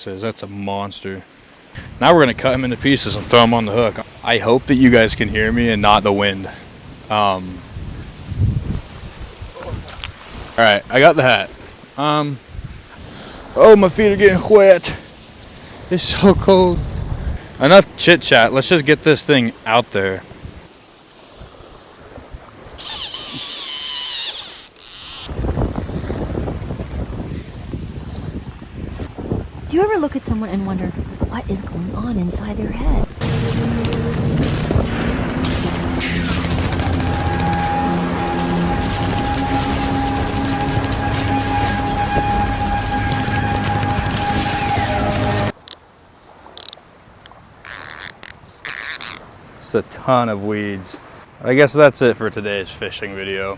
Says that's a monster. Now we're gonna cut him into pieces and throw him on the hook. I hope that you guys can hear me and not the wind. All right, I got the hat. Oh, my feet are getting wet. It's so cold. Enough chit chat. Let's just get this thing out there. Do you ever look at someone and wonder what is going on inside their head? It's a ton of weeds. I guess that's it for today's fishing video.